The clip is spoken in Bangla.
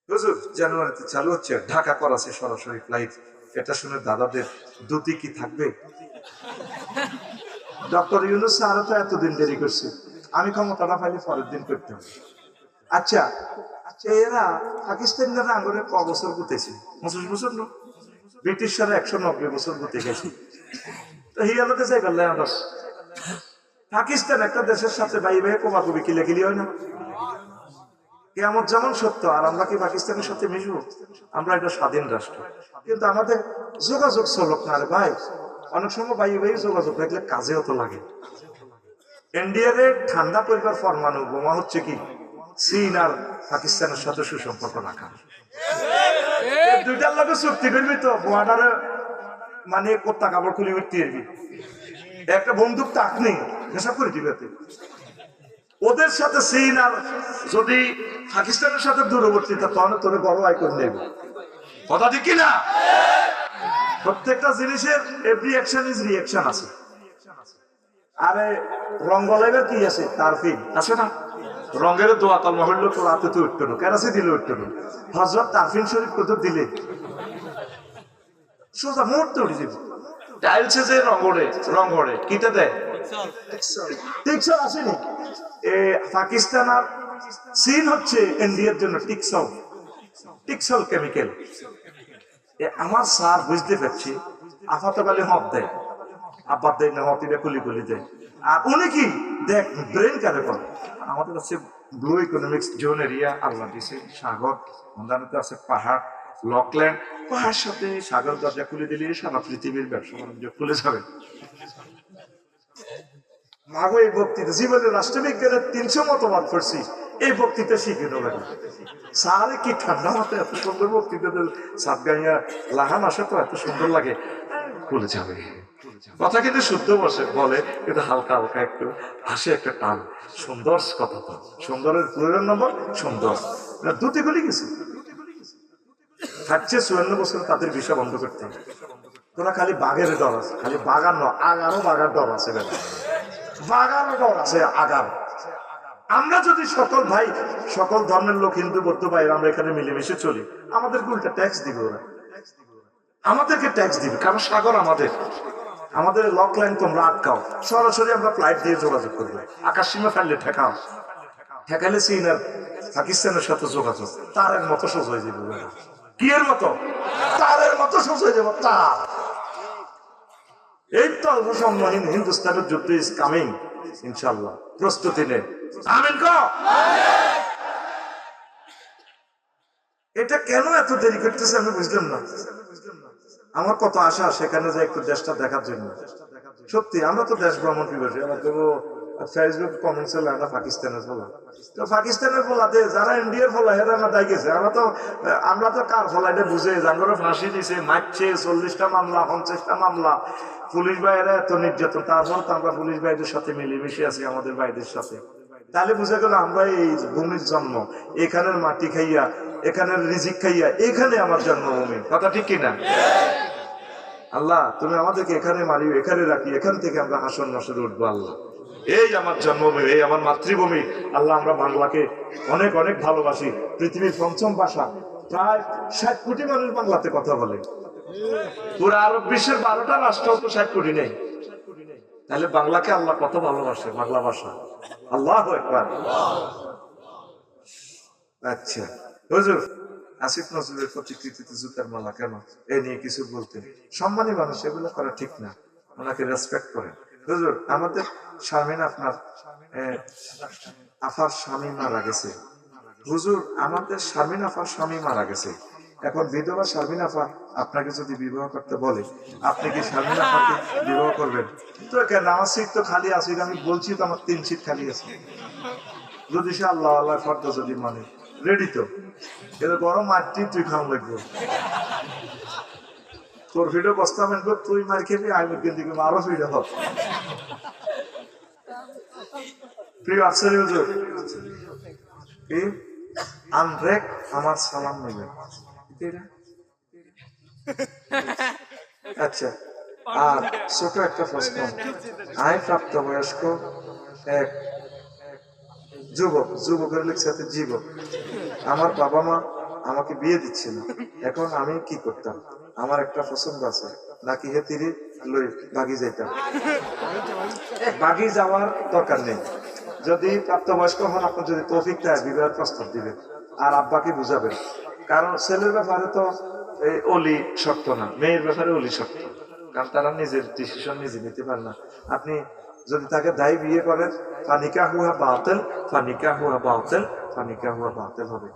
হুজুর জানুয়ারিতে চালু হচ্ছে ঢাকা করাচি সরাসরি ফ্লাইট। এটা শুনে দাদাদের দুটি কি থাকবে? ডক্টর ইউনূস স্যারও তো এতদিন দেরি করছে, আমি ক্ষমতাটা পাইলে পরের দিন করতাম। আচ্ছা, এরা পাকিস্তানিরা আঙ্গুরে ক বছর গুতেছে? 25 বছর না? ব্রিটিশরা 190 বছর গুতে গেছে। তো হিয়ালতে যাই পারলে আমরা পাকিস্তান একটা দেশের সাথে ভাই ভাই কোমাকুবি কিলাকিলি হয় না? কেয়ামত যেমন সত্য, আর আমরা কি পাকিস্তানের সাথে মিশবো? আমরা একটা স্বাধীন রাষ্ট্র, কিন্তু আমাদের যোগাযোগ চলক না রে ভাই। অনেক সময় ভাই ভাই যোগাযোগ রাখলে কাজেও তো লাগে। ইন্ডিয়ারে ঠান্ডা পরিবার পরমাণু বোমা হচ্ছে কি চীন আর পাকিস্তানের সাথে সুসম্পর্ক রাখা। দুইটার লোকে চুক্তি করবি তো বর্ডারে, মানে কোত্তা কাপড় খুলে উঠতে এরবি, একটা বন্দুক তাক নেই হিসাব করে দিবে। ওদের সাথে চীন আর যদি পাকিস্তানের সাথে দূরবর্তীতা, তখন তোরে বড় আয় করে নেব। কথা ঠিক কিনা? প্রত্যেকটা জিনিসের এভরি অ্যাকশন ইজ রিঅ্যাকশন আছে। আরে রং গলাইবার কি আছে? তারফিন আছে না? রঙের দোয়া কলমা হইলো তো রাতে তো উঠতো না, কেরাসি দিলে উঠতো না। হযরত তারফিন শরীফ কত দিলে সোজা মুহূর্তে উঠে যাবে। টাইলসে যে রং ওড়ে কিটা দেয়? টিকসল আসেনি। পাকিস্তান আর চীন হচ্ছে ইন্ডিয়ার জন্য টিকসল কেমিক্যাল। আমার স্যার বুঝতে পারছি, আপাতকালে হক দেয়, আব্বার দেয় না, হক এটা কুলি কুলি দেয়। আর উনি কি দেখ ব্রেন কারে করে। আমাদের কাছে ব্লু ইকোনমিক্স জোন এরিয়া আল্লাহ দিছে, সাগর মন্দানিতে আছে, পাহাড় লকল্যান্ড, পাহাড় সাথে সাগর দরজা খুলে দিলে সারা পৃথিবীর ব্যবসা বাণিজ্য খুলে যাবে। মাগো এই বক্তৃতা জীবনের রাষ্ট্রবিজ্ঞানের 300 মতবাদ করছি, এই বক্তৃতা শিখে নেবে। স্যার কি ঠান্ডা মাথায় এত সুন্দর বক্তৃতা সাত গাইয়া লাহান আসে তো এত সুন্দর লাগে, খুলে যাবে। কথা কিন্তু শুদ্ধ বসে বলে, কিন্তু হালকা হালকা একটু হাসে, একটা টান। সুন্দর কথা তো, সুন্দরের পুরো নম্বর সুন্দর, দুটি গুলি গেছে থাকছে 54 বছর তাদের ভিসা বন্ধ করতে। তোরা খালি বাঘের ডর আছে, খালি বাগান ন আগারও বাঘার ডর আছে, বাগারও ডর আছে আগার। আমরা যদি সকল ভাই সকল ধর্মের লোক হিন্দু বৌদ্ধ ভাই আমরা এখানে মিলেমিশে চলি, আমাদেরকে উল্টা ট্যাক্স দিবে ওরা, আমাদেরকে ট্যাক্স দিবে। কারণ সাগর আমাদের লক লাইন তোমরা আটকাও, সরাসরি আমরা ফ্লাইট দিয়ে যোগাযোগ করবো। আকাশ সীমা ফেললে ঠেকাইলে চীন আর পাকিস্তানের সাথে যোগাযোগ তারের মতো সোজা হয়ে যাবে। কি এর মতো? তারের মতো সোজা হয়ে যাবো তার। এই তো অল্প সম্মানহীন হিন্দুস্তানের যুদ্ধ ইজ কামিং ইনশাল্লাহ, প্রস্তুতি নে। আমিন কো। এটা কেন এত দেরি করতেছে আমি বুঝলাম না। আমার কত আশা সেখানে যাই একটু দেশটা দেখার জন্য। সত্যি আমরা তো দেশ ভ্রমণ পিপাসী। আমার তো ফেসবুক কমেন্টস পাকিস্তানের ফলা, তো পাকিস্তানের ফলাতে যারা ইন্ডিয়ার ফলা এরা না দায় গেছে। আমরা তো কার ফলা এটা বুঝে জানগরে ফাঁসি দিছে, মারছে, 40টা মামলা 50টা মামলা, পুলিশ ভাইয়েরা এত নির্যাতন। তারপর তো আমরা পুলিশ ভাইদের সাথে মিলেমিশে আছি আমাদের ভাইদের সাথে। তাহলে বুঝে গেল আমরা এই ভূমির জন্ম, এখানের মাটি খাইয়া, এখানের রিজিক খাইয়া, এখানে আমার জন্মভূমি। কথা ঠিক কিনা? আল্লাহ তুমি আমাদেরকে এখানে মারিও, এখানে রাখি, এখান থেকে আমরা হাসন নাসরে উঠবো। আল্লাহ এই আমার জন্মভূমি, এই আমার মাতৃভূমি। আল্লাহ আমরা বাংলাকে অনেক অনেক ভালোবাসি। পৃথিবীর 5ম ভাষা, প্রায় 60 কোটি মানুষ বাংলাতে কথা বলে। পুরো আরব বিশ্বের 12টা রাষ্ট্র তো 60 কোটি নেই। তাহলে বাংলাকে আল্লাহ কত ভালোবাসে, বাংলা ভাষা। আল্লাহু আকবার। আচ্ছা হুজুর, আসিফ নজরুলের প্রতিকৃতিতে জুতার মালা কেন, এ নিয়ে কিছু বলতেন। সম্মানী মানুষ, এগুলো করা ঠিক না, ওনাকে রেসপেক্ট করেন। হুজুর আমাদের শারমিন আপনার আফার স্বামী মারা গেছে। হুজুর আমাদের শারমিন আফার স্বামী মারা গেছে। এখন বিধবা শারমিন আফা আপনাকে যদি বিবাহ করতে বলে, আপনি কি শারমিন আফাকে বিবাহ করবেন? তো কেন, আমার সিট তো খালি আছে। আমি বলছি তো আমার 3 সিট খালি আছে। যদি সে আল্লাহ আল্লাহ ফর্দ যদি মানে রেডি, তো এটা গরম মাটি তুই খাওয়া লাগবে। তোর ভিডিও প্রস্তাব তুই মার খেবি, আমি কিন্তু আরো ভিডিও হোক। প্রিয় আফসারি হুজুর কি আনব্রেক আমার সালাম নেবেন। আচ্ছা, আর ছোট একটা প্রশ্ন। আমি প্রাপ্তবয়স্ক এক যুবকের লিখছে যুবক। আমার বাবা মা আমাকে বিয়ে দিচ্ছে না, এখন আমি কি করতাম? আমার একটা পছন্দ আছে, নাকি হেতিরি লই বাগি যাইতাম? বাগি যাওয়ার দরকার নেই। যদি প্রাপ্তবয়স্ক হন, আপনি যদি তৌফিক দেয় বিবাহের প্রস্তাব দিবেন আর আব্বাকে বুঝাবেন। কারণ ছেলের ব্যাপারে তো এই অলি শক্ত না, মেয়ের ব্যাপারে অলি শক্ত, কারণ তারা নিজের ডিসিশন নিজে নিতে পারে না। আপনি যদি তাকে দায়ী বিয়ে করেন, ফানিকা হুয়া বাতিল, ফানিকা হুয়া বাতিল, ফানিকা হুয়া বাতিল হবে।